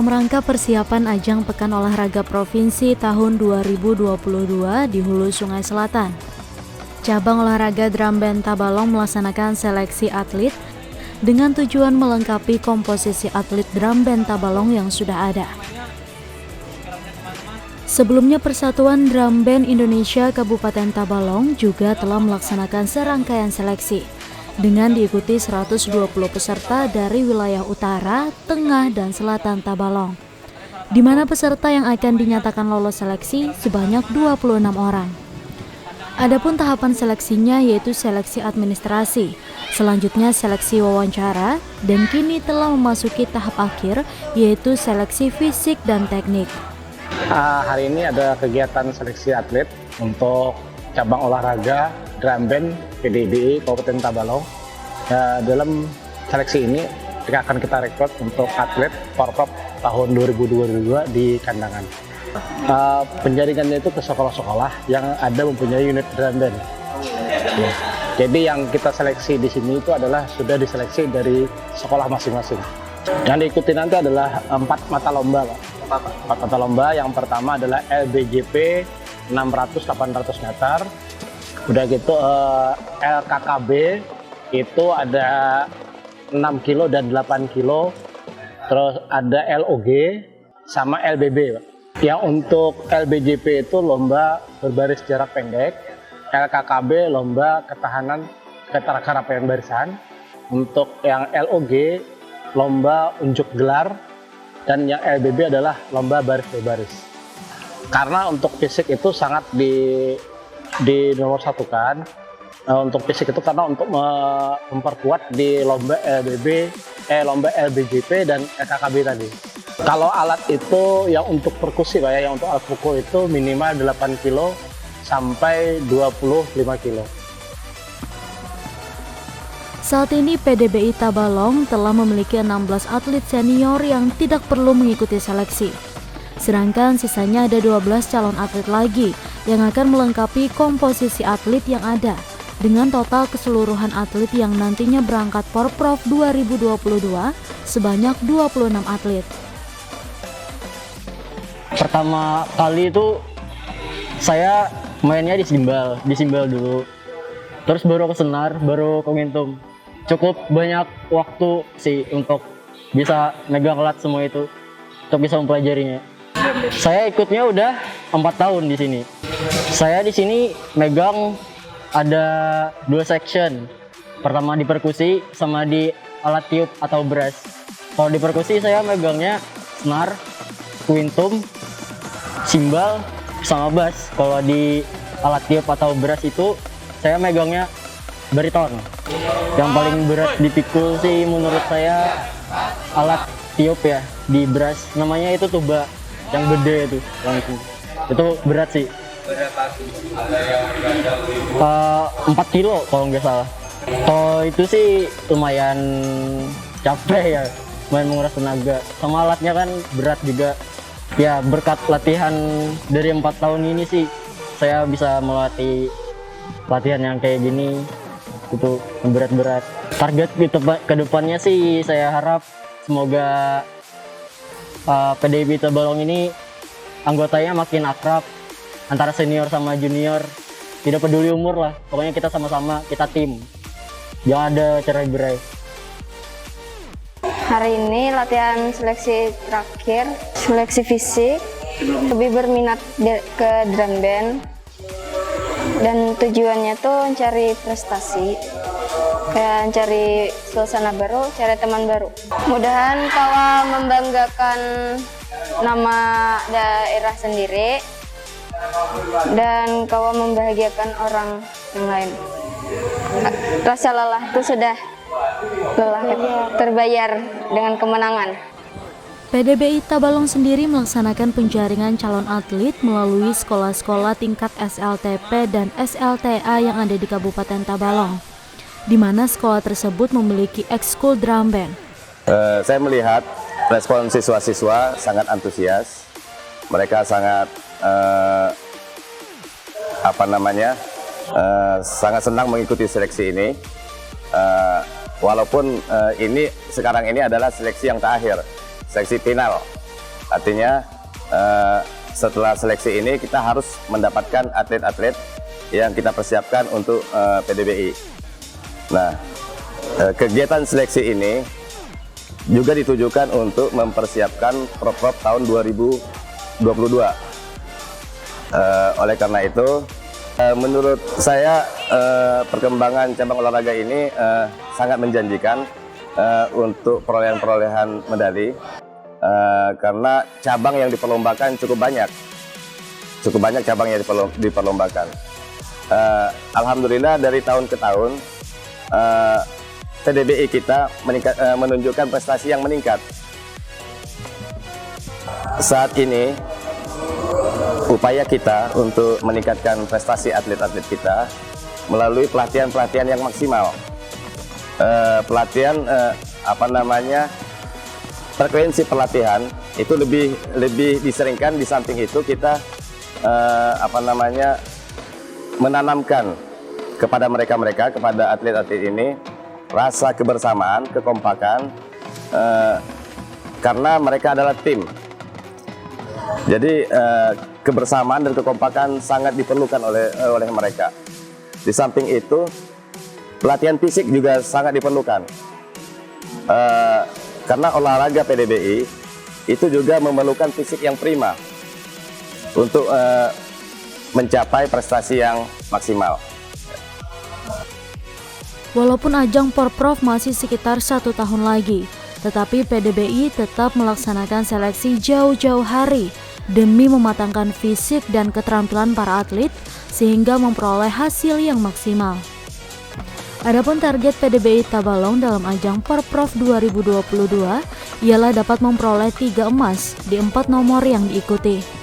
Dalam rangka persiapan ajang Pekan Olahraga Provinsi tahun 2022 di Hulu Sungai Selatan, cabang olahraga drum band Tabalong melaksanakan seleksi atlet dengan tujuan melengkapi komposisi atlet drum band Tabalong yang sudah ada. Sebelumnya Persatuan Drum Band Indonesia Kabupaten Tabalong juga telah melaksanakan serangkaian seleksi dengan diikuti 120 peserta dari wilayah utara, tengah, dan selatan Tabalong, di mana peserta yang akan dinyatakan lolos seleksi sebanyak 26 orang. Adapun tahapan seleksinya yaitu seleksi administrasi, selanjutnya seleksi wawancara, dan kini telah memasuki tahap akhir yaitu seleksi fisik dan teknik. Hari ini ada kegiatan seleksi atlet untuk cabang olahraga drum band PDIBI Kabupaten Tabalong. Dalam seleksi ini akan kita rekrut untuk atlet Porprov tahun 2022 di Kandangan. Penjaringannya itu ke sekolah-sekolah yang ada mempunyai unit drum band. Jadi yang kita seleksi di sini itu adalah sudah diseleksi dari sekolah masing-masing. Yang diikuti nanti adalah 4 mata lomba, Pak. 4 mata lomba. Yang pertama adalah LBJP 600-800 meter. Udah gitu LKKB itu ada 6 kilo dan 8 kilo. Terus ada LOG sama LBB, Pak. Yang untuk LBJP itu lomba berbaris jarak pendek. LKKB lomba ketahanan keterakrapan barisan. Untuk yang LOG lomba unjuk gelar. Dan yang LBB adalah lomba baris berbaris. Karena untuk fisik itu sangat di nomor satu kan. Untuk fisik itu karena untuk memperkuat di lomba lomba LBJP dan LKKB tadi. Kalau alat itu yang untuk perkusi, Pak, ya, yang untuk alat pukul itu minimal 8 kilo sampai 25 kilo. Saat ini PDBI Tabalong telah memiliki 16 atlet senior yang tidak perlu mengikuti seleksi. Sedangkan sisanya ada 12 calon atlet lagi yang akan melengkapi komposisi atlet yang ada dengan total keseluruhan atlet yang nantinya berangkat Porprov 2022 sebanyak 26 atlet. Pertama kali itu saya mainnya di simbal dulu. Terus baru ke senar, baru ke ngintung. Cukup banyak waktu sih untuk bisa megang alat semua itu, untuk bisa mempelajarinya. Saya ikutnya udah 4 tahun di sini. Saya di sini megang ada 2 section. Pertama di perkusi sama di alat tiup atau brass. Kalau di perkusi saya megangnya senar, quintum, simbal, sama bass. Kalau di alat tiup atau brass itu saya megangnya bariton. Yang paling berat dipikul sih menurut saya alat tiup ya, di brass. Namanya itu tuba, yang gede itu langsung. Itu berat sih. 4 kilo kalau nggak salah. Kalau itu sih lumayan capek ya, lumayan menguras tenaga. Sama alatnya kan berat juga. Ya berkat latihan dari 4 tahun ini sih saya bisa melatih latihan yang kayak gini, itu berat-berat. Target ke depannya sih saya harap semoga PDIBI Tabalong ini anggotanya makin akrab antara senior sama junior. Tidak peduli umur lah, pokoknya kita sama-sama, kita tim. Jangan ada cerai-berai. Hari ini latihan seleksi terakhir, seleksi fisik, lebih berminat ke drum band. Dan tujuannya tuh mencari prestasi, kayak mencari suasana baru, cari teman baru. Mudahan kawa membanggakan nama daerah sendiri dan kawa membahagiakan orang yang lain. Rasa lelah itu sudah terbayar dengan kemenangan. PDBI Tabalong sendiri melaksanakan penjaringan calon atlet melalui sekolah-sekolah tingkat SLTP dan SLTA yang ada di Kabupaten Tabalong, di mana sekolah tersebut memiliki ekskul drum band. Saya melihat respon siswa-siswa sangat antusias, mereka sangat sangat senang mengikuti seleksi ini. Walaupun ini sekarang ini adalah seleksi yang terakhir, seleksi final. Artinya setelah seleksi ini kita harus mendapatkan atlet-atlet yang kita persiapkan untuk PDBI. Nah, kegiatan seleksi ini juga ditujukan untuk mempersiapkan Prov tahun 2022. Oleh karena itu, menurut saya perkembangan cabang olahraga ini sangat menjanjikan untuk perolehan medali, karena cabang yang diperlombakan cukup banyak cabang yang diperlombakan. Alhamdulillah dari tahun ke tahun PDBI kita menunjukkan prestasi yang meningkat. Saat ini upaya kita untuk meningkatkan prestasi atlet-atlet kita melalui pelatihan-pelatihan yang maksimal. Frekuensi pelatihan itu lebih diseringkan. Di samping itu kita menanamkan kepada kepada atlet-atlet ini rasa kebersamaan, kekompakan, karena mereka adalah tim. Jadi kebersamaan dan kekompakan sangat diperlukan oleh mereka. Di samping itu pelatihan fisik juga sangat diperlukan, karena olahraga PDBI itu juga memerlukan fisik yang prima untuk mencapai prestasi yang maksimal. Walaupun ajang Porprov masih sekitar 1 tahun lagi, tetapi PDBI tetap melaksanakan seleksi jauh-jauh hari demi mematangkan fisik dan keterampilan para atlet sehingga memperoleh hasil yang maksimal. Adapun target PDBI Tabalong dalam ajang Porprov 2022 ialah dapat memperoleh 3 emas di 4 nomor yang diikuti.